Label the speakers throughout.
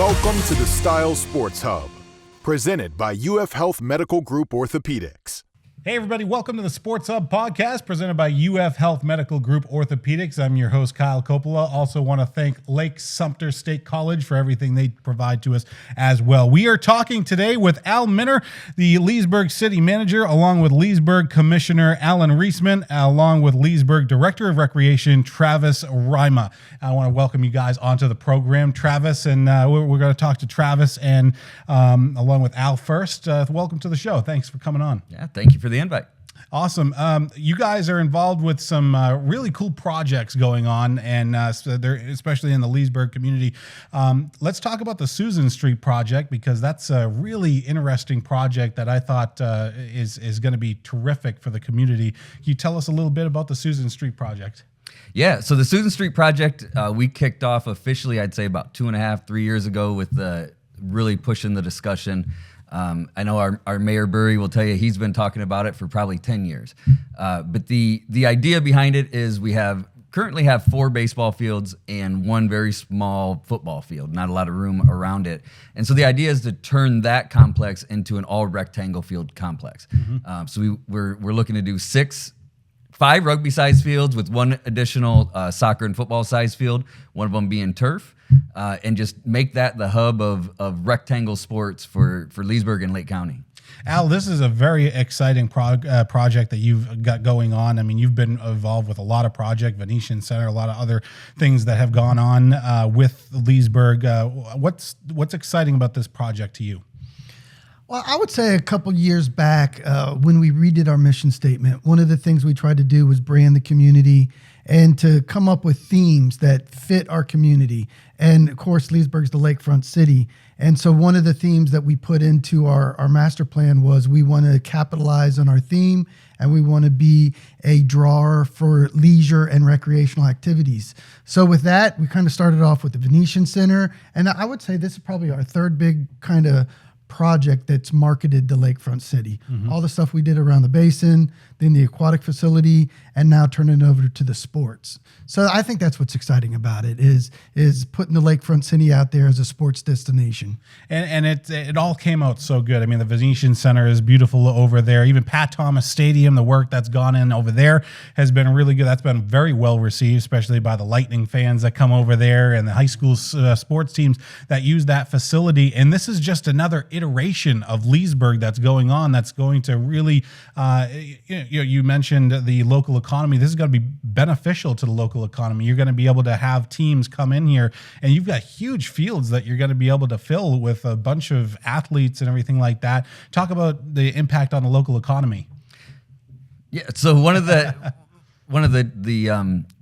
Speaker 1: Welcome to the Style Sports Hub, presented by UF Health Medical Group Orthopaedics.
Speaker 2: Hey everybody, welcome to the Sports Hub podcast presented by UF Health Medical Group Orthopaedics. I'm your host, Kyle Coppola. Also want to thank Lake Sumter State College for everything they provide to us as well. We are talking today with Al Minner, the Leesburg City Manager, along with Leesburg Commissioner Alan Reisman, along with Leesburg Director of Recreation, Travis Rima. I want to welcome you guys onto the program, Travis, and we're going to talk to Travis and along with Al first. Welcome to the show. Thanks for coming on.
Speaker 3: Yeah, thank you for the invite.
Speaker 2: Awesome. You guys are involved with some really cool projects going on, and so they're especially in the Leesburg community. Let's talk about the Susan Street project, because that's a really interesting project that I thought is going to be terrific for the community. Can you tell us a little bit about the Susan Street project?
Speaker 3: Yeah, so the Susan Street project, we kicked off officially, I'd say about 2.5, 3 years ago with really pushing the discussion. I know our Mayor Burry will tell you he's been talking about it for probably 10 years. But the idea behind it is we currently have 4 baseball fields and 1 very small football field, not a lot of room around it. And so the idea is to turn that complex into an all rectangle field complex. Mm-hmm. So we're looking to do 5 rugby-sized fields with 1 additional soccer and football-sized field, one of them being turf, and just make that the hub of rectangle sports for Leesburg and Lake County.
Speaker 2: Al, this is a very exciting project that you've got going on. I mean, you've been involved with a lot of projects, Venetian Center, a lot of other things that have gone on with Leesburg. What's exciting about this project to you?
Speaker 4: Well, I would say a couple years back, when we redid our mission statement, one of the things we tried to do was brand the community and to come up with themes that fit our community. And of course, Leesburg's the lakefront city. And so one of the themes that we put into our master plan was we want to capitalize on our theme, and we want to be a drawer for leisure and recreational activities. So with that, we kind of started off with the Venetian Center. And I would say this is probably our third big kind of project that's marketed to Lakefront City. Mm-hmm. All the stuff we did around the basin, then the aquatic facility, and now turning it over to the sports. So I think that's what's exciting about it is putting the Lakefront City out there as a sports destination.
Speaker 2: And it all came out so good. I mean, the Venetian Center is beautiful over there. Even Pat Thomas Stadium, the work that's gone in over there has been really good. That's been very well received, especially by the Lightning fans that come over there and the high school sports teams that use that facility. And this is just another iteration of Leesburg that's going on, that's going to really, you mentioned the local economy. This is going to be beneficial to the local economy. You're going to be able to have teams come in here, and you've got huge fields that you're going to be able to fill with a bunch of athletes and everything like that. Talk about the impact on the local economy.
Speaker 3: Yeah, so one of the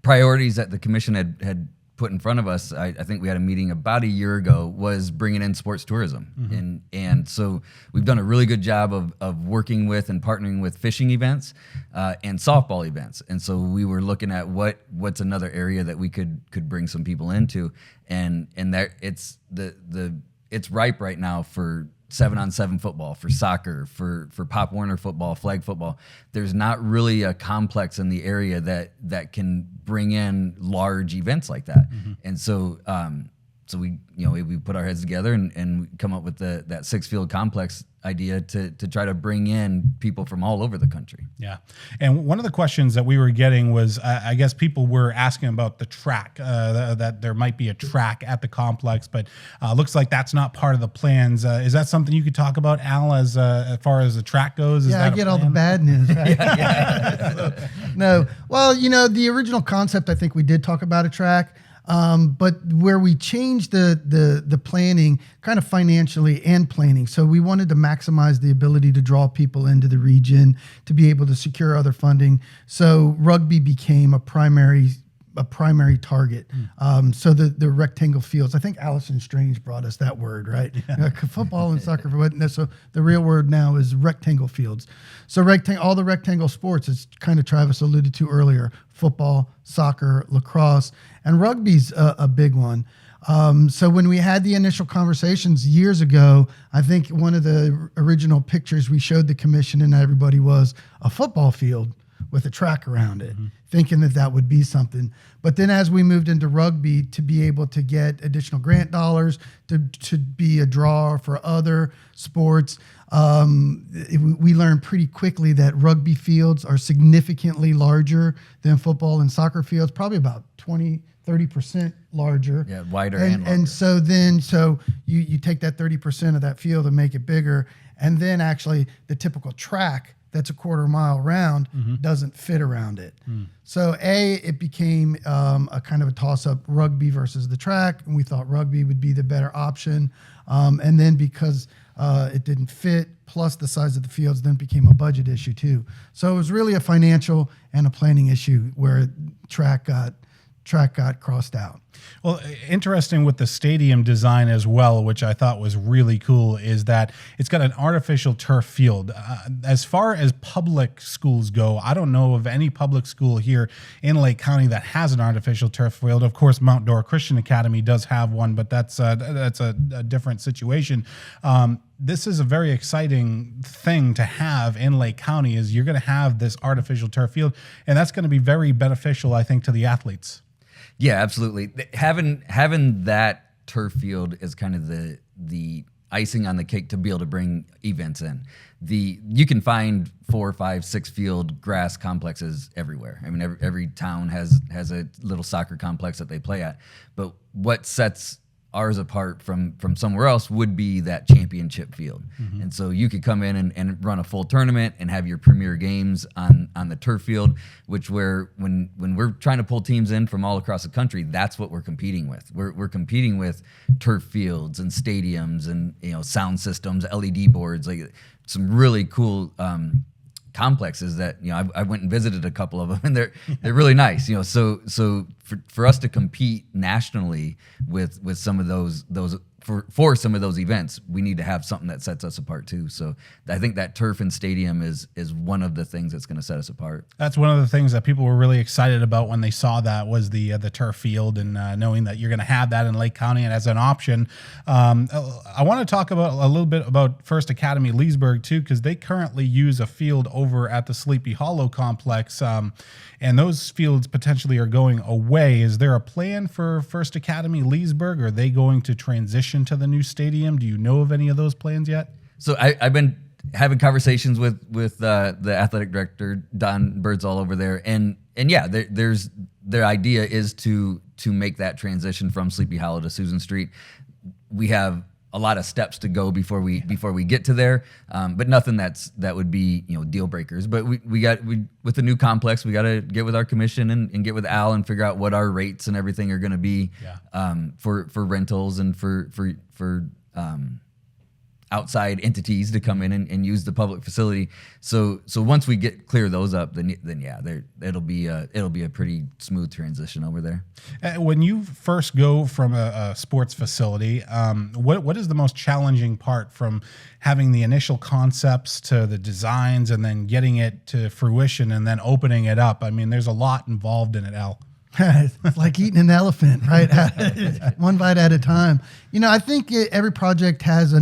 Speaker 3: priorities that the commission had put in front of us, I think we had a meeting about a year ago, was bringing in sports tourism. Mm-hmm. And so we've done a really good job of working with and partnering with fishing events and softball events. And so we were looking at what's another area that we could bring some people into, and there it's ripe right now for 7-on-7 football, for soccer, for Pop Warner football, flag football. There's not really a complex in the area that can bring in large events like that. Mm-hmm. And so we put our heads together and come up with that 6-field complex idea to try to bring in people from all over the country.
Speaker 2: Yeah. And one of the questions that we were getting was, I guess people were asking about the track, that there might be a track at the complex, but looks like that's not part of the plans. Is that something you could talk about, Al, as far as the track goes?
Speaker 4: Yeah, I get all the bad news, right? Yeah. No. Well, the original concept, I think we did talk about a track. But where we changed the planning kind of financially and planning. So we wanted to maximize the ability to draw people into the region, to be able to secure other funding. So rugby became a primary target. So the rectangle fields, I think Allison Strange brought us that word, right? Yeah. Football and soccer. So the real word now is rectangle fields. So all the rectangle sports, as kind of Travis alluded to earlier, football, soccer, lacrosse, and rugby's a big one. So when we had the initial conversations years ago, I think one of the original pictures we showed the commission and everybody was a football field with a track around it, thinking that that would be something. But then as we moved into rugby, to be able to get additional grant dollars, to be a draw for other sports, we learned pretty quickly that rugby fields are significantly larger than football and soccer fields, probably about 20-30% larger.
Speaker 3: Yeah, wider
Speaker 4: and
Speaker 3: longer.
Speaker 4: so you take that 30% of that field and make it bigger, and then actually the typical track that's a quarter mile round doesn't fit around it. So it became a kind of a toss-up, rugby versus the track, and we thought rugby would be the better option. And then because it didn't fit, plus the size of the fields, then became a budget issue too. So it was really a financial and a planning issue where track got crossed out.
Speaker 2: Well, interesting with the stadium design as well, which I thought was really cool, is that it's got an artificial turf field. As far as public schools go, I don't know of any public school here in Lake County that has an artificial turf field. Of course, Mount Dora Christian Academy does have one, but that's a different situation. This is a very exciting thing to have in Lake County, is you're going to have this artificial turf field, and that's going to be very beneficial, I think, to the athletes.
Speaker 3: Yeah, absolutely. Having that turf field is kind of the icing on the cake to be able to bring events in. You can find 4, 5, 6 field grass complexes everywhere. I mean, every town has a little soccer complex that they play at. But what sets ours apart from somewhere else would be that championship field. And so you could come in and run a full tournament and have your premier games on the turf field, which when we're trying to pull teams in from all across the country, that's what we're competing with. We're competing with turf fields and stadiums and sound systems, LED boards, like some really cool complexes that I went and visited a couple of them, and they're really nice. So for us to compete nationally with some of those for some of those events, we need to have something that sets us apart too. So I think that turf and stadium is one of the things that's going to set us apart.
Speaker 2: That's one of the things that people were really excited about when they saw that, was the turf field, and knowing that you're going to have that in Lake County and as an option. I want to talk about a little bit about First Academy Leesburg too, because they currently use a field over at the Sleepy Hollow complex, and those fields potentially are going away. Is there a plan for First Academy Leesburg? Are they going to transition to the new stadium? Do you know of any of those plans yet?
Speaker 3: So I've been having conversations with the athletic director, Don Birdsall, over there, and yeah, their idea is to make that transition from Sleepy Hollow to Susan Street. We have a lot of steps to go before we get to there, but nothing that would be deal breakers. But we with the new complex, we got to get with our commission and get with Al and figure out what our rates and everything are going to be for rentals and for outside entities to come in and use the public facility. So once we get clear those up, then yeah, it'll be a pretty smooth transition over there.
Speaker 2: When you first go from a sports facility, what is the most challenging part from having the initial concepts to the designs and then getting it to fruition and then opening it up? I mean, there's a lot involved in it, Al.
Speaker 4: It's like eating an elephant, right? One bite at a time. I think every project has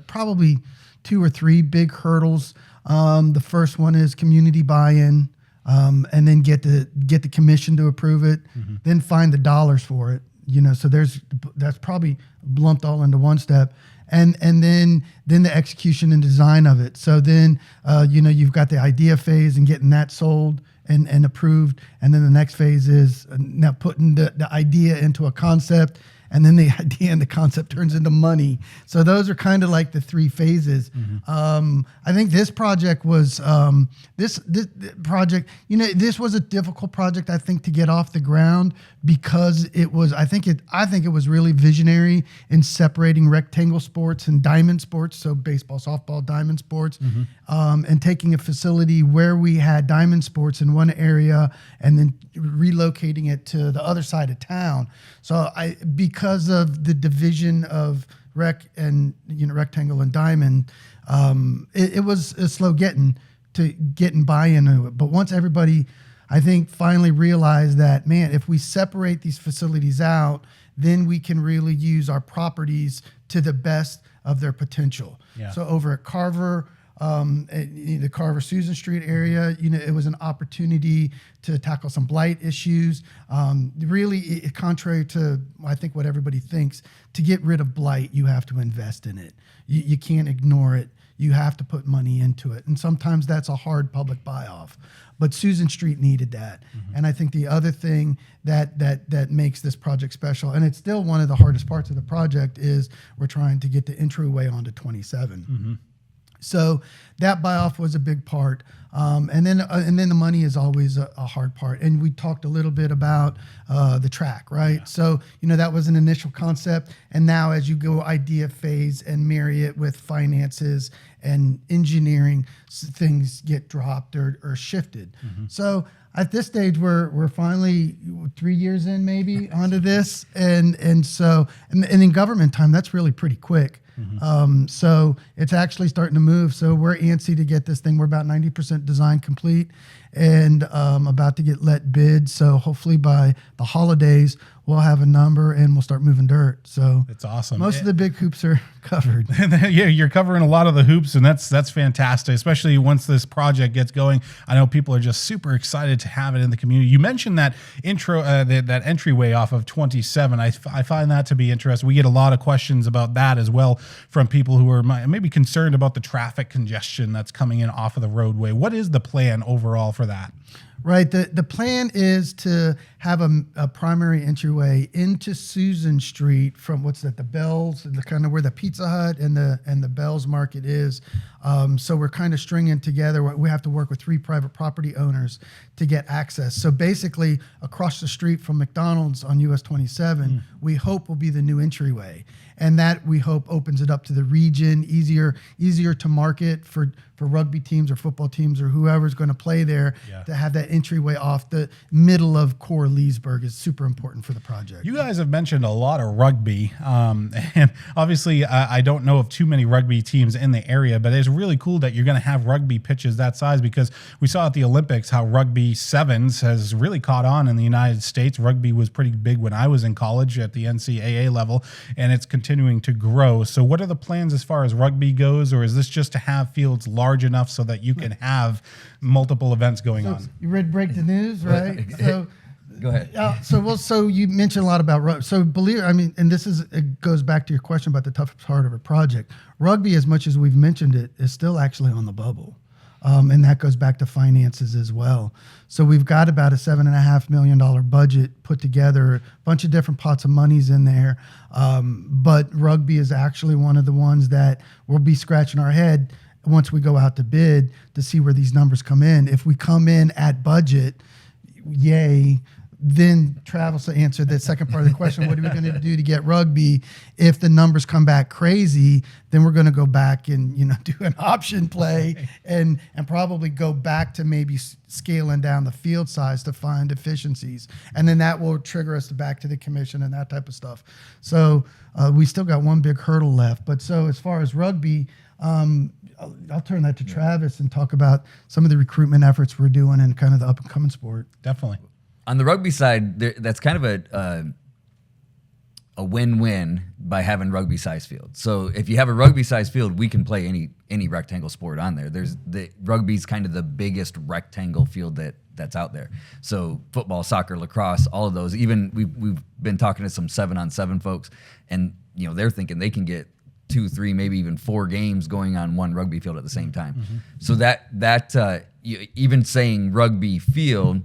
Speaker 4: probably 2 or 3 big hurdles. The first one is community buy-in, and then get the commission to approve it, then find the dollars for it. So that's probably lumped all into one step. And then the execution and design of it. So then, you've got the idea phase and getting that sold and approved. And then the next phase is now putting the idea into a concept, and then the idea and the concept turns into money. So those are kind of like the 3 phases. I think this project was this project. This was a difficult project, I think, to get off the ground, because it was. I think it was really visionary in separating rectangle sports and diamond sports. So baseball, softball, diamond sports, and taking a facility where we had diamond sports in one area and then relocating it to the other side of town. So because of the division of rectangle and diamond, it was slow getting buy-in to it. But once everybody, I think, finally realized that, man, if we separate these facilities out, then we can really use our properties to the best of their potential.
Speaker 2: Yeah.
Speaker 4: So over at Carver, the Carver Susan Street area. It was an opportunity to tackle some blight issues. Really, contrary to I think what everybody thinks, to get rid of blight, you have to invest in it. You can't ignore it. You have to put money into it, and sometimes that's a hard public buy-off. But Susan Street needed that, and I think the other thing that makes this project special, and it's still one of the hardest parts of the project, is we're trying to get the entryway onto 27. So that buy-off was a big part, and then the money is always a hard part. And we talked a little bit about the track, right? Yeah. So that was an initial concept, and now as you go idea phase and marry it with finances and engineering, things get dropped or shifted. So at this stage, we're finally 3 years in, maybe onto this, and in government time, that's really pretty quick. So it's actually starting to move. So we're antsy to get this thing. We're about 90% design complete and about to get let bid. So hopefully by the holidays, we'll have a number and we'll start moving dirt. So
Speaker 2: it's awesome.
Speaker 4: Most of the big hoops are covered.
Speaker 2: Yeah, you're covering a lot of the hoops, and that's fantastic, especially once this project gets going. I know people are just super excited to have it in the community. You mentioned that that entryway off of 27. I find that to be interesting. We get a lot of questions about that as well from people who are maybe concerned about the traffic congestion that's coming in off of the roadway. What is the plan overall for that?
Speaker 4: Right. The plan is to have a primary entryway into Susan Street from the Bells, the kind of where the Pizza Hut and the Bells Market is. So we're kind of stringing together. We have to work with 3 private property owners to get access. So basically, across the street from McDonald's on US 27, we hope will be the new entryway. And that we hope opens it up to the region, easier to market for rugby teams or football teams or whoever's going to play there. Yeah. To have that entryway off the middle of core Leesburg is super important for the project.
Speaker 2: You guys have mentioned a lot of rugby, and obviously I don't know of too many rugby teams in the area, but it's really cool that you're going to have rugby pitches that size, because we saw at the Olympics how rugby sevens has really caught on in the United States. Rugby was pretty big when I was in college at the NCAA level, and it's continuing to grow. So what are the plans as far as rugby goes, or is this just to have fields large enough so that you can have multiple events going on?
Speaker 4: You read Break the News, right? So
Speaker 3: go ahead.
Speaker 4: So you mentioned a lot about rugby. So and it goes back to your question about the toughest part of a project. Rugby, as much as we've mentioned it, is still actually on the bubble. And that goes back to finances as well. So we've got about a $7.5 million budget put together, a bunch of different pots of monies in there. But rugby is actually one of the ones that we'll be scratching our head once we go out to bid to see where these numbers come in. If we come in at budget, yay. Then Travis answered the second part of the question, what are we going to do to get rugby? If the numbers come back crazy, then we're going to go back and do an option play and probably go back to maybe scaling down the field size to find efficiencies. And then that will trigger us back to the commission and that type of stuff. So we still got one big hurdle left. But so as far as rugby, I'll turn that to Travis and talk about some of the recruitment efforts we're doing and kind of the up-and-coming sport.
Speaker 2: Definitely.
Speaker 3: On the rugby side, that's kind of a win-win by having rugby-sized field. So if you have a rugby-sized field, we can play any rectangle sport on there. Rugby's kind of the biggest rectangle field that's out there. So football, soccer, lacrosse, all of those. Even we've been talking to some 7-on-7 folks, and they're thinking they can get 2, 3, maybe even 4 games going on one rugby field at the same time. So that even saying rugby field,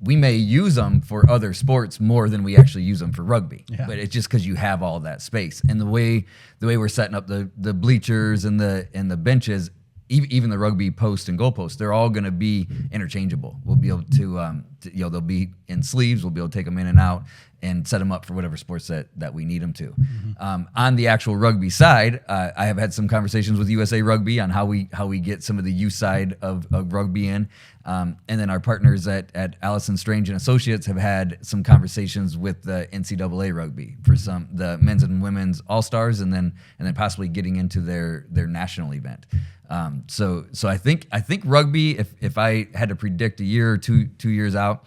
Speaker 3: we may use them for other sports more than we actually use them for rugby. Yeah. But it's just because you have all that space. And the way we're setting up the bleachers and the benches, even the rugby post and goal post, they're all going to be interchangeable. We'll be able to they'll be in sleeves. We'll be able to take them in and out and set them up for whatever sports that we need them to. On the actual rugby side, I have had some conversations with USA Rugby on how we get some of the youth side of rugby in. And then our partners at Allison Strange and Associates have had some conversations with the NCAA Rugby for the men's and women's all-stars, and then possibly getting into their national event. So I think rugby, if I had to predict a year or two years out,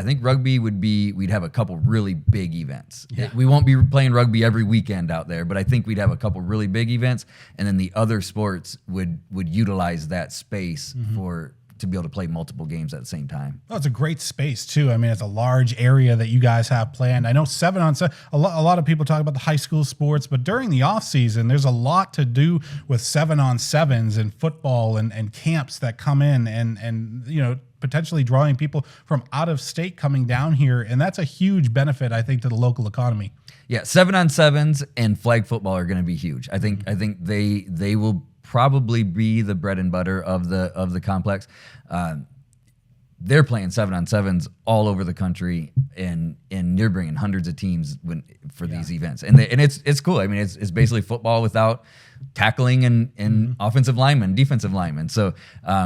Speaker 3: I think rugby we'd have a couple really big events.
Speaker 2: Yeah.
Speaker 3: We won't be playing rugby every weekend out there, but I think we'd have a couple really big events, and then the other sports would utilize that space to be able to play multiple games at the same time.
Speaker 2: Oh, it's a great space too. I mean, it's a large area that you guys have planned. I know 7-on-7. A lot of people talk about the high school sports, but during the off season, there's a lot to do with 7-on-7s and football and camps that come in and potentially drawing people from out of state coming down here, and that's a huge benefit, I think, to the local economy.
Speaker 3: Yeah, 7-on-7s and flag football are going to be huge. I think they will probably be the bread and butter of the complex. They're playing 7-on-7s all over the country, and they're bringing hundreds of teams for these events, and it's cool. I mean, it's basically football without tackling and offensive linemen, defensive linemen. So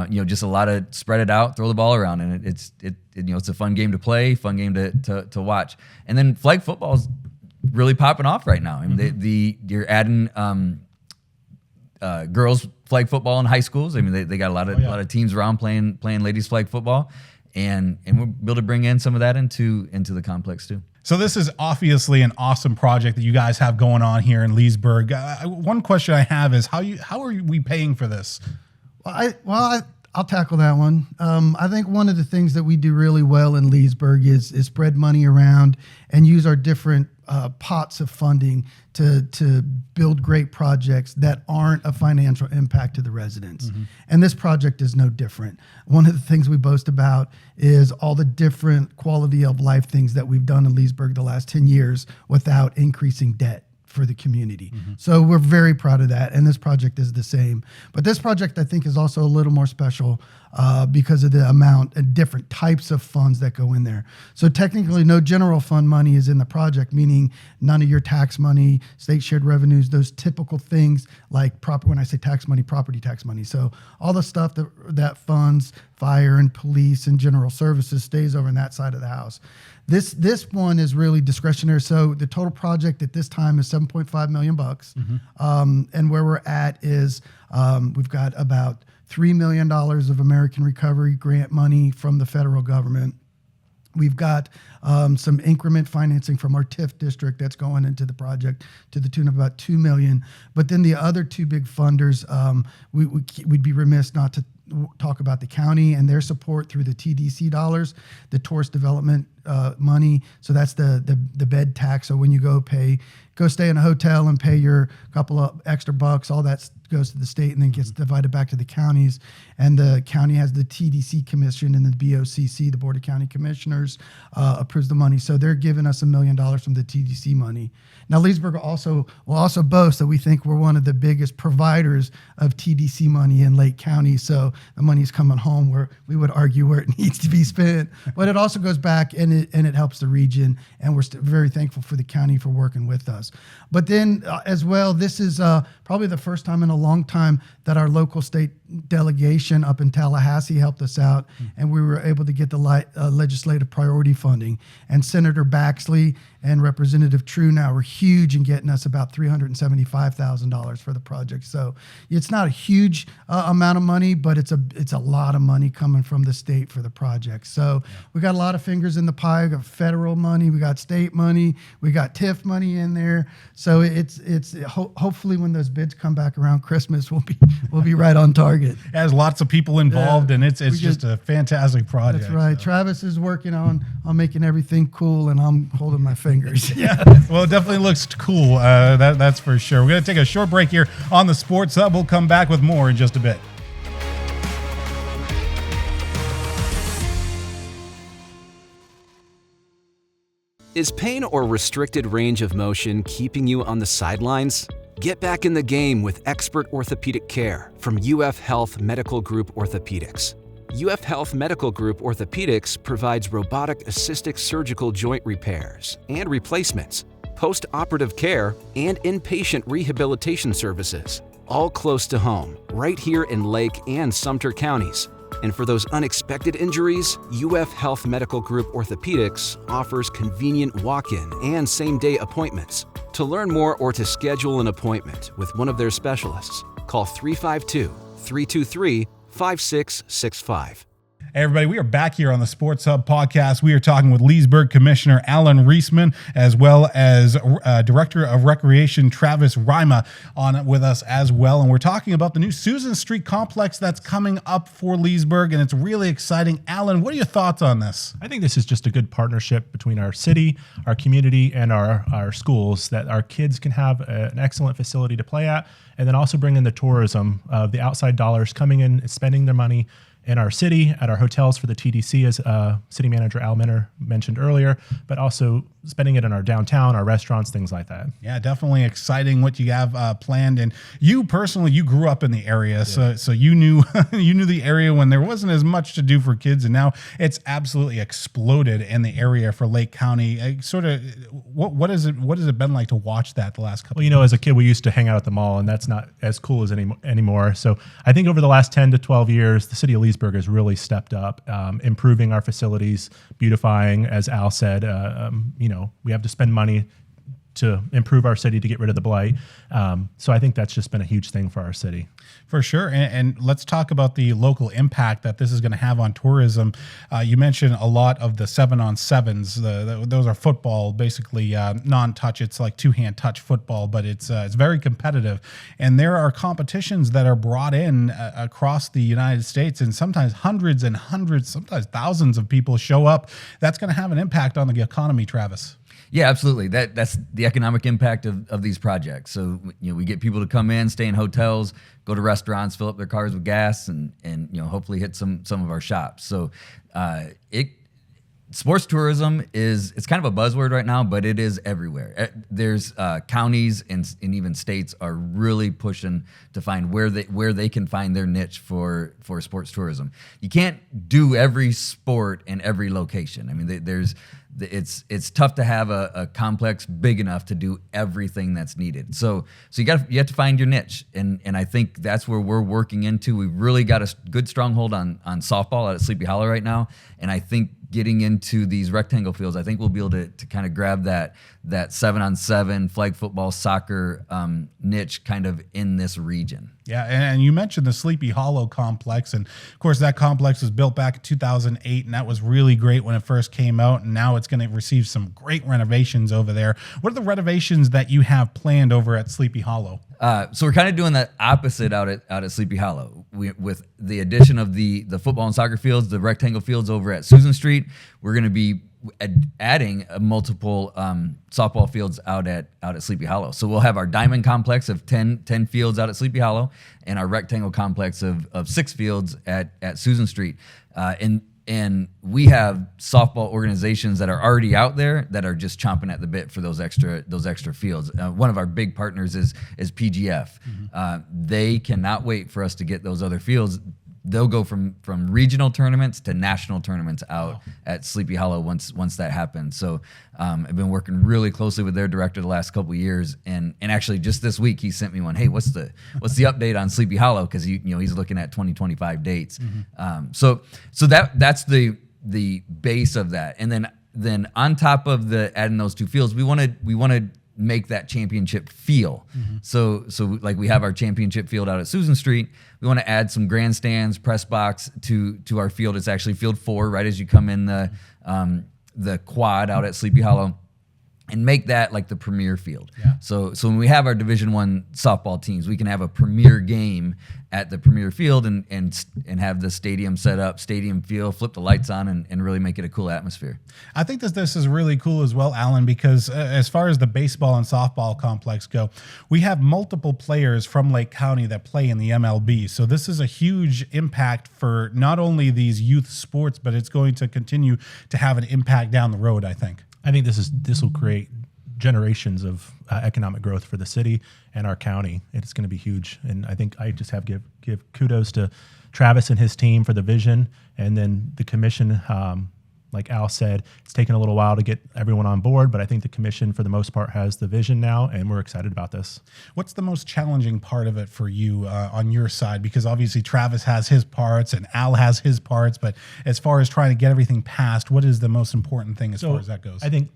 Speaker 3: just a lot of spread it out, throw the ball around, and it's a fun game to play, fun game to watch. And then flag football's really popping off right now. I mean, you're adding girls flag football in high schools. I mean, they got a lot of teams around playing ladies flag football, and we'll be able to bring in some of that into the complex too.
Speaker 2: So this is obviously an awesome project that you guys have going on here in Leesburg. One question I have is how are we paying for this?
Speaker 4: I'll tackle that one. I think one of the things that we do really well in Leesburg is spread money around and use our different pots of funding to build great projects that aren't a financial impact to the residents. And this project is no different. One of the things we boast about is all the different quality of life things that we've done in Leesburg the last 10 years without increasing debt for the community. So we're very proud of that, and this project is the same. But this project, I think, is also a little more special because of the amount and different types of funds that go in there. So technically, no general fund money is in the project, meaning none of your tax money, state shared revenues, those typical things like when I say tax money, property tax money. So all the stuff that funds fire and police and general services stays over in that side of the house. This one is really discretionary. So the total project at this time is $7.5 million. And where we're at is we've got about $3 million of American Recovery Grant money from the federal government. We've got some increment financing from our TIF district that's going into the project to the tune of about $2 million. But then the other two big funders, we'd be remiss not to talk about the county and their support through the TDC dollars, the tourist development money. So that's the bed tax. So when you go stay in a hotel and pay your couple of extra bucks, all that goes to the state and then gets divided back to the counties. And the county has the TDC commission, and the BOCC, the Board of County Commissioners, approves the money. So they're giving us $1 million from the TDC money. Now, Leesburg will also boast that we think we're one of the biggest providers of TDC money in Lake County. So the money's coming home where we would argue where it needs to be spent. But it also goes back and it helps the region. And we're very thankful for the county for working with us. But then as well, this is probably the first time in a long time that our local state delegation up in Tallahassee helped us out, and we were able to get the legislative priority funding. And Senator Baxley and Representative True now were huge in getting us about $375,000 for the project. So it's not a huge amount of money, but it's a lot of money coming from the state for the project. So we got a lot of fingers in the pie. We got federal money, we got state money, we got TIF money in there. So hopefully when those bids come back around Christmas, we'll be right on target.
Speaker 2: It has lots of people involved, and it's just a fantastic project.
Speaker 4: That's right.
Speaker 2: So.
Speaker 4: Travis is working on making everything cool, and I'm holding my fingers.
Speaker 2: Yeah. Well, it definitely looks cool. That's for sure. We're going to take a short break here on the Sports Hub. We'll come back with more in just a bit.
Speaker 5: Is pain or restricted range of motion keeping you on the sidelines? Get back in the game with expert orthopedic care from UF Health Medical Group Orthopaedics. UF Health Medical Group Orthopaedics provides robotic-assisted surgical joint repairs and replacements, post-operative care, and inpatient rehabilitation services, all close to home, right here in Lake and Sumter counties. And for those unexpected injuries, UF Health Medical Group Orthopaedics offers convenient walk-in and same-day appointments. To learn more or to schedule an appointment with one of their specialists, call 352-323-5665.
Speaker 2: Hey everybody, we are back here on the Sports Hub podcast. We are talking with Leesburg Commissioner Alan Reisman, as well as Director of Recreation Travis Rima on with us as well. And we're talking about the new Susan Street complex that's coming up for Leesburg, and it's really exciting. Alan, what are your thoughts on this?
Speaker 6: I think this is just a good partnership between our city, our community, and our schools, that our kids can have an excellent facility to play at, and then also bring in the tourism of the outside dollars coming in, spending their money in our city, at our hotels for the TDC, as City Manager Al Minner mentioned earlier, but also spending it in our downtown, our restaurants, things like that.
Speaker 2: Yeah, definitely exciting what you have planned. And you personally, you grew up in the area, so you knew you knew the area when there wasn't as much to do for kids, and now it's absolutely exploded in the area for Lake County. What has it been like to watch that the last couple?
Speaker 6: Well, you know, as a kid, we used to hang out at the mall, and that's not as cool as anymore. So I think over the last 10 to 12 years, the city of Leesburg has really stepped up, improving our facilities, beautifying, as Al said. We have to spend money to improve our city to get rid of the blight. So I think that's just been a huge thing for our city.
Speaker 2: For sure. And let's talk about the local impact that this is going to have on tourism. You mentioned a lot of the 7-on-7s. Those are football, basically non-touch. It's like two-hand touch football, but it's very competitive. And there are competitions that are brought in across the United States, and sometimes hundreds and hundreds, sometimes thousands of people show up. That's going to have an impact on the economy, Travis.
Speaker 3: Yeah, absolutely. That's the economic impact of these projects. So we get people to come in, stay in hotels, go to restaurants, fill up their cars with gas, and hopefully hit some of our shops. So sports tourism it's kind of a buzzword right now, but it is everywhere. There's counties and even states are really pushing to find where they can find their niche for sports tourism. You can't do every sport in every location. I mean, it's tough to have a complex big enough to do everything that's needed. So you have to find your niche, and I think that's where we're working into. We've really got a good stronghold on softball out at Sleepy Hollow right now, and I think getting into these rectangle fields, I think we'll be able to kind of grab that 7-on-7 flag football, soccer niche kind of in this region.
Speaker 2: Yeah, and you mentioned the Sleepy Hollow complex, and of course that complex was built back in 2008, and that was really great when it first came out, and now it's going to receive some great renovations over there. What are the renovations that you have planned over at Sleepy Hollow?
Speaker 3: So we're kind of doing the opposite out at Sleepy Hollow. With the addition of the football and soccer fields, the rectangle fields over at Susan Street, we're going to be adding multiple softball fields out at Sleepy Hollow. So we'll have our diamond complex of 10 fields out at Sleepy Hollow, and our rectangle complex of 6 fields at Susan Street. And we have softball organizations that are already out there that are just chomping at the bit for those extra fields. One of our big partners is PGF. Mm-hmm. They cannot wait for us to get those other fields. They'll go from regional tournaments to national tournaments out at Sleepy Hollow once that happens. So I've been working really closely with their director the last couple of years, and actually just this week he sent me one. Hey, what's the update on Sleepy Hollow? Because he's looking at 2025 dates. Mm-hmm. So that's the base of that, and then on top of adding those 2 fields, we want to make that championship feel. Mm-hmm. So like we have our championship field out at Susan Street. We want to add some grandstands, press box to our field. It's actually field 4 right as you come in the quad out at Sleepy Hollow, and make that like the premier field. Yeah. So when we have our Division I softball teams, we can have a premier game at the premier field and have the stadium set up, stadium feel, flip the lights on, and really make it a cool atmosphere.
Speaker 2: I think this is really cool as well, Alan, because as far as the baseball and softball complex go, we have multiple players from Lake County that play in the MLB. So this is a huge impact for not only these youth sports, but it's going to continue to have an impact down the road, I think.
Speaker 6: I think this will create generations of economic growth for the city and our county. It's going to be huge, and I think I just have give kudos to Travis and his team for the vision, and then the commission. Like Al said, it's taken a little while to get everyone on board, but I think the commission, for the most part, has the vision now, and we're excited about this.
Speaker 2: What's the most challenging part of it for you on your side? Because obviously Travis has his parts and Al has his parts, but as far as trying to get everything passed, what is the most important thing as far as that goes?
Speaker 6: I think,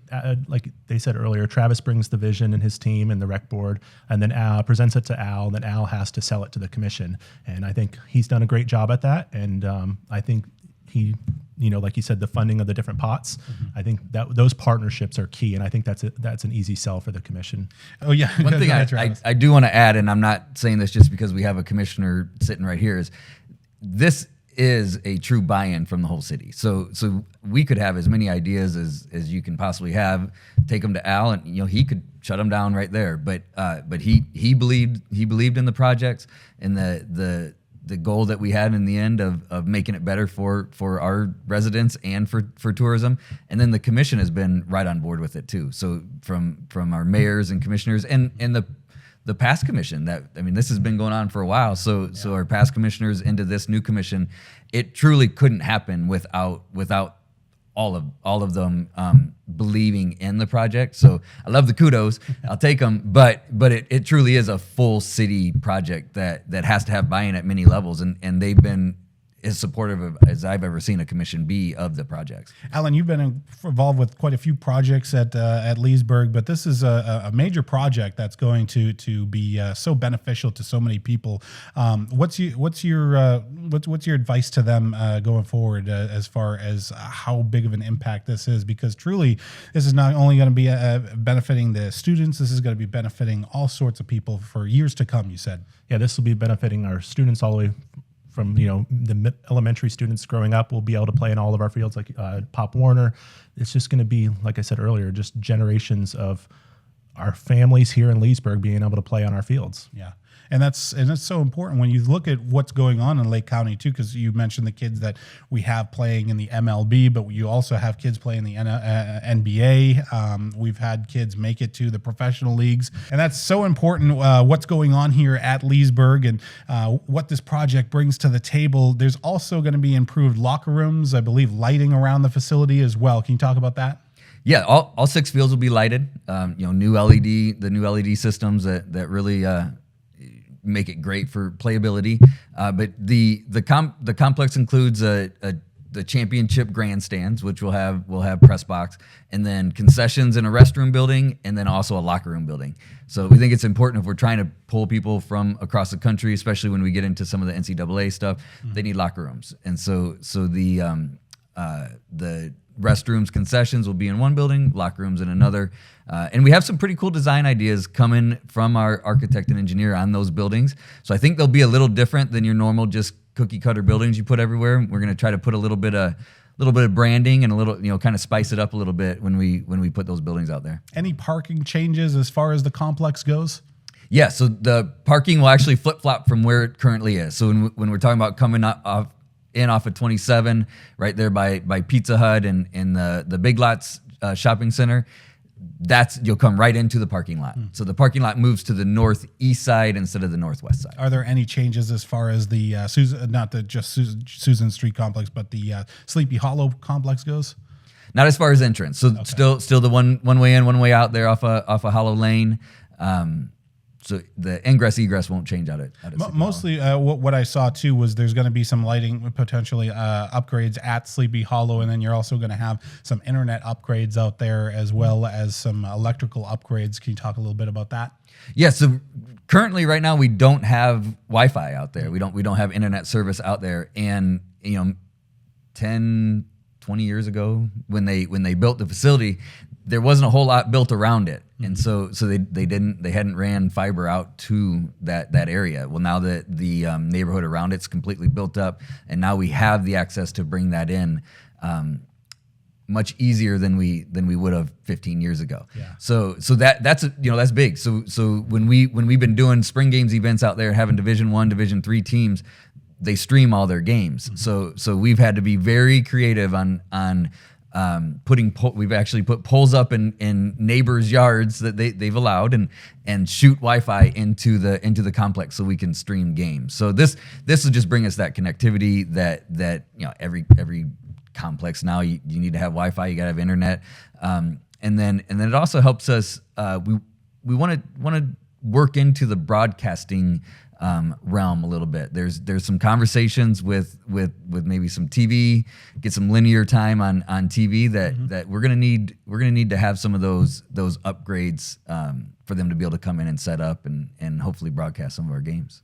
Speaker 6: like they said earlier, Travis brings the vision and his team and the rec board, and then Al presents it to Al, and then Al has to sell it to the commission. And I think he's done a great job at that, and I think he, like you said, the funding of the different pots. I think that those partnerships are key, and I think that's an easy sell for the commission.
Speaker 2: Oh yeah.
Speaker 3: One thing I do want to add, and I'm not saying this just because we have a commissioner sitting right here, is this is a true buy-in from the whole city. So we could have as many ideas as you can possibly have, take them to Al, and he could shut them down right there. But he believed in the projects and the goal that we had in the end of making it better for our residents and for tourism. And then the commission has been right on board with it too. So from our mayors and commissioners and the past commission this has been going on for a while. So our past commissioners into this new commission, it truly couldn't happen without all of them believing in the project. So I love the kudos, I'll take them, but it truly is a full city project that has to have buy-in at many levels, and they've been as supportive of as I've ever seen a commission be of the projects.
Speaker 2: Alan, you've been involved with quite a few projects at Leesburg, but this is a major project that's going to be so beneficial to so many people. What's your advice to them going forward as far as how big of an impact this is? Because truly, this is not only going to be benefiting the students, this is going to be benefiting all sorts of people for years to come. You said,
Speaker 6: yeah, this will be benefiting our students all the way from the elementary students growing up. Will be able to play in all of our fields like Pop Warner. It's just going to be, like I said earlier, just generations of our families here in Leesburg being able to play on our fields.
Speaker 2: Yeah. And that's so important when you look at what's going on in Lake County too, because you mentioned the kids that we have playing in the MLB, but you also have kids playing the NBA. We've had kids make it to the professional leagues, and that's so important. What's going on here at Leesburg and what this project brings to the table. There's also going to be improved locker rooms, I believe, lighting around the facility as well. Can you talk about that?
Speaker 3: Yeah, all 6 fields will be lighted. New LED systems that really make it great for playability. But the complex includes the championship grandstands, which will have press box, and then concessions in a restroom building, and then also a locker room building. So we think it's important if we're trying to pull people from across the country, especially when we get into some of the NCAA stuff, they need locker rooms. And so the restrooms, concessions will be in one building, locker rooms in another. And we have some pretty cool design ideas coming from our architect and engineer on those buildings. So I think they'll be a little different than your normal just cookie cutter buildings you put everywhere. We're going to try to put a little bit of branding and a little, kind of spice it up a little bit when we put those buildings out there.
Speaker 2: Any parking changes as far as the complex goes?
Speaker 3: Yeah, so the parking will actually flip-flop from where it currently is. So when we're talking about coming off of 27, right there by Pizza Hut and the Big Lots shopping center, you'll come right into the parking lot. So the parking lot moves to the northeast side instead of the northwest side.
Speaker 2: Are there any changes as far as the Susan Street complex, but the Sleepy Hollow complex goes?
Speaker 3: Not as far as entrance. So okay. Still the one way in, one way out there off a Hollow Lane. So the ingress egress won't change out at
Speaker 2: mostly what I saw too was there's going to be some lighting potentially upgrades at Sleepy Hollow, and then you're also going to have some internet upgrades out there as well as some electrical upgrades. Can you talk a little bit about that?
Speaker 3: Yeah. So currently, right now, we don't have Wi-Fi out there. We don't have internet service out there, and 10, 20 years ago when they built the facility, there wasn't a whole lot built around it. And so they hadn't ran fiber out to that area. Well, now that the neighborhood around it's completely built up, and now we have the access to bring that in much easier than we would have 15 years ago. Yeah. So that's big. So when we've been doing spring games events out there, having Division I, Division III teams, they stream all their games. Mm-hmm. So we've had to be very creative on we've actually put poles up in neighbors' yards that they've allowed and shoot Wi-Fi into the complex so we can stream games. So this will just bring us that connectivity that every complex now you need to have Wi-Fi, you got to have internet, and then it also helps us. We want to work into the broadcasting realm a little bit. There's some conversations with maybe some TV, get some linear time on TV that we're gonna need to have some of those upgrades for them to be able to come in and set up and hopefully broadcast some of our games.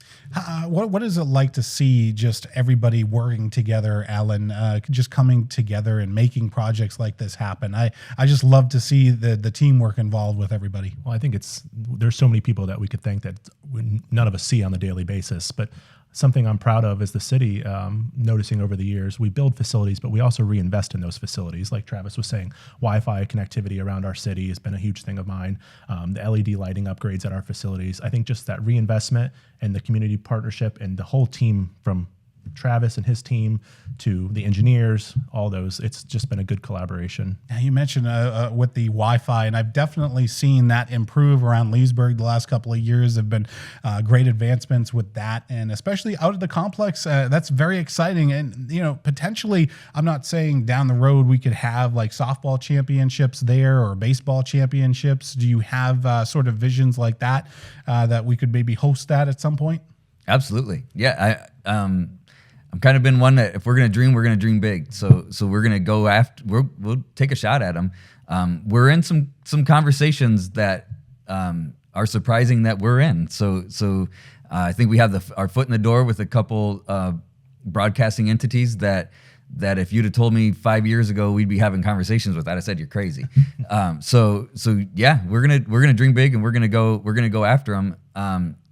Speaker 2: What is it like to see just everybody working together, Alan, just coming together and making projects like this happen? I just love to see the teamwork involved with everybody.
Speaker 6: Well, I think there's so many people that we could thank that none of us see on the daily basis, but something I'm proud of is the city, noticing over the years, we build facilities, but we also reinvest in those facilities. Like Travis was saying, Wi-Fi connectivity around our city has been a huge thing of mine. The LED lighting upgrades at our facilities. I think just that reinvestment and the community partnership and the whole team, from Travis and his team to the engineers, all those, it's just been a good collaboration.
Speaker 2: Now, you mentioned with the Wi-Fi, and I've definitely seen that improve around Leesburg the last couple of years. Have been great advancements with that, and especially out of the complex. That's very exciting. And potentially, I'm not saying down the road we could have like softball championships there or baseball championships. Do you have sort of visions like that that we could maybe host that at some point?
Speaker 3: Absolutely, yeah. I'm kind of been one that if we're gonna dream big. So we're gonna go after. We'll take a shot at them. We're in some conversations that are surprising that we're in. So I think we have our foot in the door with a couple broadcasting entities that if you'd have told me 5 years ago we'd be having conversations with that, I said you're crazy. So yeah, we're gonna dream big and we're gonna go after them.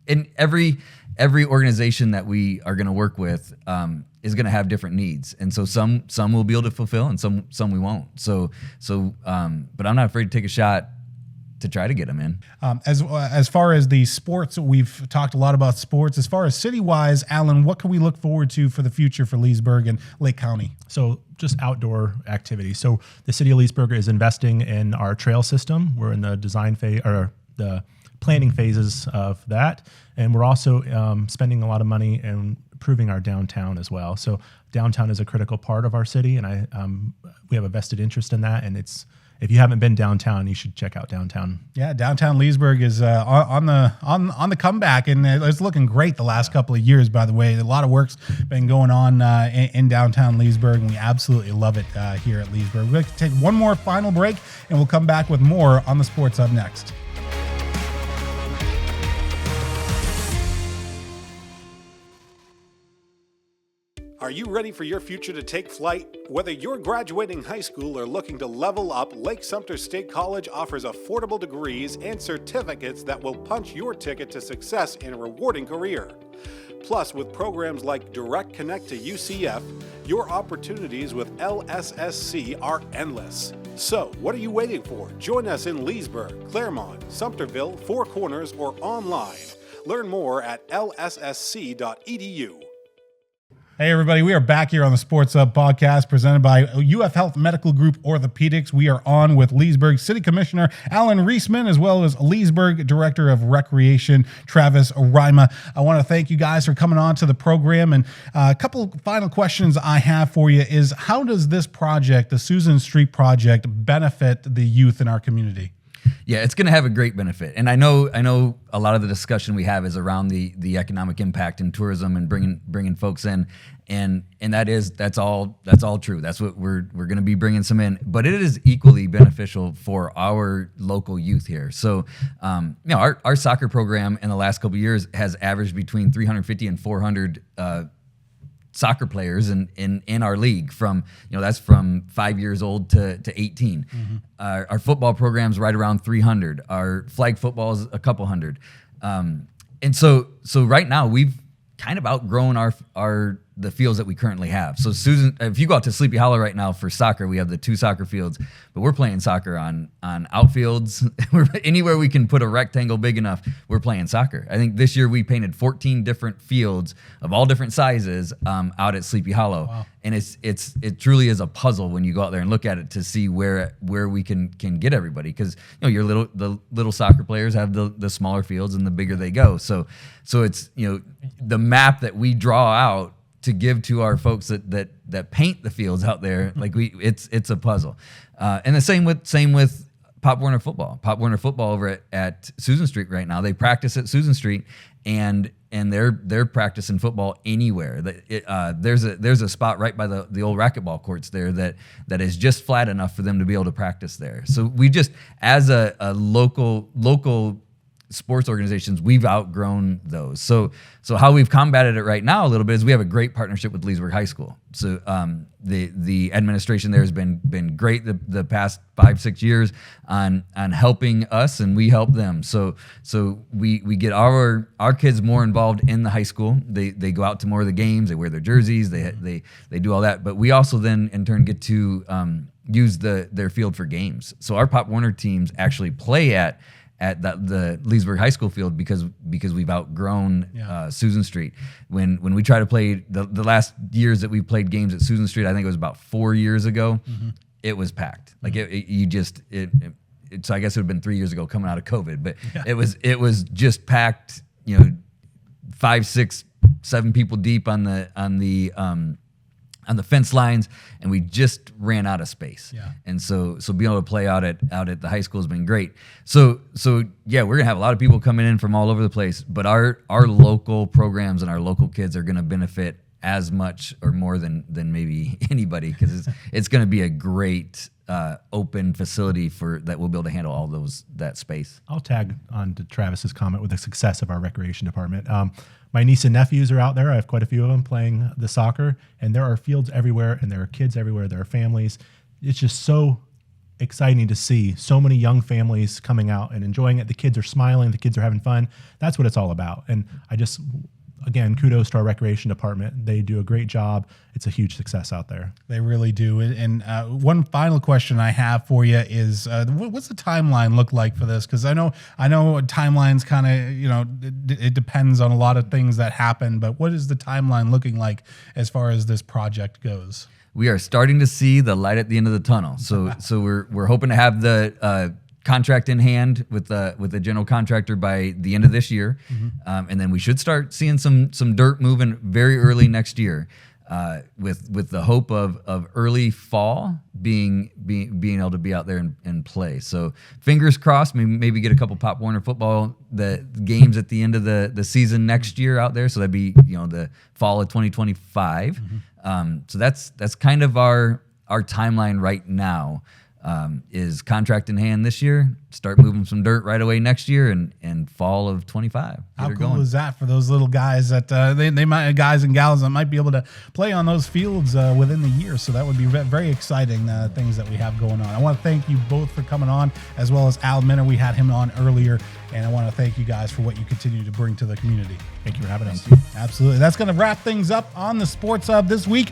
Speaker 3: And every organization that we are going to work with is going to have different needs, and so some we'll be able to fulfill, and some we won't. So, but I'm not afraid to take a shot to try to get them in.
Speaker 2: As far as the sports, we've talked a lot about sports. As far as city-wise, Alan, what can we look forward to for the future for Leesburg and Lake County?
Speaker 6: So just outdoor activities. So the city of Leesburg is investing in our trail system. We're in the design phase, or the planning phases of that. And we're also spending a lot of money in improving our downtown as well. So downtown is a critical part of our city, and we have a vested interest in that. And if you haven't been downtown, you should check out downtown.
Speaker 2: Yeah, downtown Leesburg is on the comeback, and it's looking great the last couple of years. By the way, a lot of work's been going on in downtown Leesburg, and we absolutely love it here at Leesburg. We're going to take one more final break, and we'll come back with more on the Sports Hub next.
Speaker 7: Are you ready for your future to take flight? Whether you're graduating high school or looking to level up, Lake Sumter State College offers affordable degrees and certificates that will punch your ticket to success in a rewarding career. Plus, with programs like Direct Connect to UCF, your opportunities with LSSC are endless. So, what are you waiting for? Join us in Leesburg, Claremont, Sumterville, Four Corners, or online. Learn more at lssc.edu.
Speaker 2: Hey, everybody. We are back here on the Sports Hub podcast presented by UF Health Medical Group Orthopaedics. We are on with Leesburg City Commissioner Alan Reisman, as well as Leesburg Director of Recreation, Travis Rima. I want to thank you guys for coming on to the program. And a couple final questions I have for you is, how does this project, the Susan Street project, benefit the youth in our community?
Speaker 3: Yeah, it's going to have a great benefit, and I know a lot of the discussion we have is around the economic impact in tourism and bringing folks in, and that's all true. That's what we're going to be bringing some in, but it is equally beneficial for our local youth here. So, our soccer program in the last couple of years has averaged between 350 and 400 soccer players in our league, from that's from 5 years old to 18. Mm-hmm. Our football program's right around 300. Our flag football is a couple hundred, and so right now we've kind of outgrown the fields that we currently have. So Susan, if you go out to Sleepy Hollow right now for soccer, we have the 2 soccer fields, but we're playing soccer on outfields. Anywhere we can put a rectangle big enough, we're playing soccer. I think this year we painted 14 different fields of all different sizes out at Sleepy Hollow. Wow. And it truly is a puzzle when you go out there and look at it to see where we can get everybody, because the little soccer players have the smaller fields and the bigger they go. So it's the map that we draw out to give to our folks that paint the fields out there, it's a puzzle. And the same with Pop Warner football. Pop Warner football over at Susan Street right now, they practice at Susan Street, and they're practicing football anywhere. There's a spot right by the old racquetball courts there that is just flat enough for them to be able to practice there. So we just, as a local sports organizations, we've outgrown those. So how we've combated it right now a little bit is we have a great partnership with Leesburg High School. So the administration there has been great the past 5-6 years on helping us, and we help them. So we get our kids more involved in the high school. They go out to more of the games. They wear their jerseys. They do all that. But we also then in turn get to use their field for games. So our Pop Warner teams actually play at the Leesburg High School field because we've outgrown Susan Street. When we try to play the last years that we played games at Susan Street, I think it was about 4 years ago. It was packed. Like so I guess it would have been 3 years ago coming out of COVID, but it was just packed. 5, 6, 7 people deep on the fence lines, and we just ran out of space. Yeah. And so being able to play out at the high school has been great. So yeah, we're gonna have a lot of people coming in from all over the place, but our local programs and our local kids are gonna benefit as much or more than maybe anybody, because it's gonna be a great open facility that we'll be able to handle all that space.
Speaker 6: I'll tag on to Travis's comment with the success of our recreation department. My niece and nephews are out there. I have quite a few of them playing the soccer, and there are fields everywhere, and there are kids everywhere. There are families. It's just so exciting to see so many young families coming out and enjoying it. The kids are smiling. The kids are having fun. That's what it's all about. And again, kudos to our recreation department. They do a great job. It's a huge success out there. They really do. And one final question I have for you is, what's the timeline look like for this? Because I know timelines kind of, it depends on a lot of things that happen, but what is the timeline looking like as far as this project goes?
Speaker 3: We are starting to see the light at the end of the tunnel. So we're hoping to have the contract in hand with the general contractor by the end of this year, and then we should start seeing some dirt moving very early next year, with the hope of early fall being able to be out there and play. So fingers crossed, maybe get a couple Pop Warner football games at the end of the season next year out there. So that'd be the fall of 2025. So that's kind of our timeline right now. Is contract in hand this year, start moving some dirt right away next year, and fall of 25.
Speaker 2: How cool is that for those little guys that they might, guys and gals that might be able to play on those fields within the year? So that would be very exciting things that we have going on. I want to thank you both for coming on, as well as Al Minner. We had him on earlier, and I want to thank you guys for what you continue to bring to the community.
Speaker 6: Thank you for having us.
Speaker 2: Absolutely. That's going to wrap things up on the Sports Hub this week.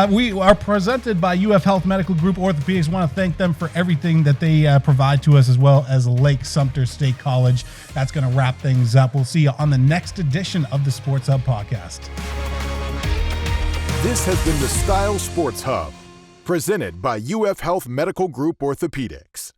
Speaker 2: We are presented by UF Health Medical Group Orthopaedics. I want to thank them for everything that they provide to us, as well as Lake Sumter State College. That's going to wrap things up. We'll see you on the next edition of the Sports Hub podcast.
Speaker 1: This has been the Style Sports Hub, presented by UF Health Medical Group Orthopaedics.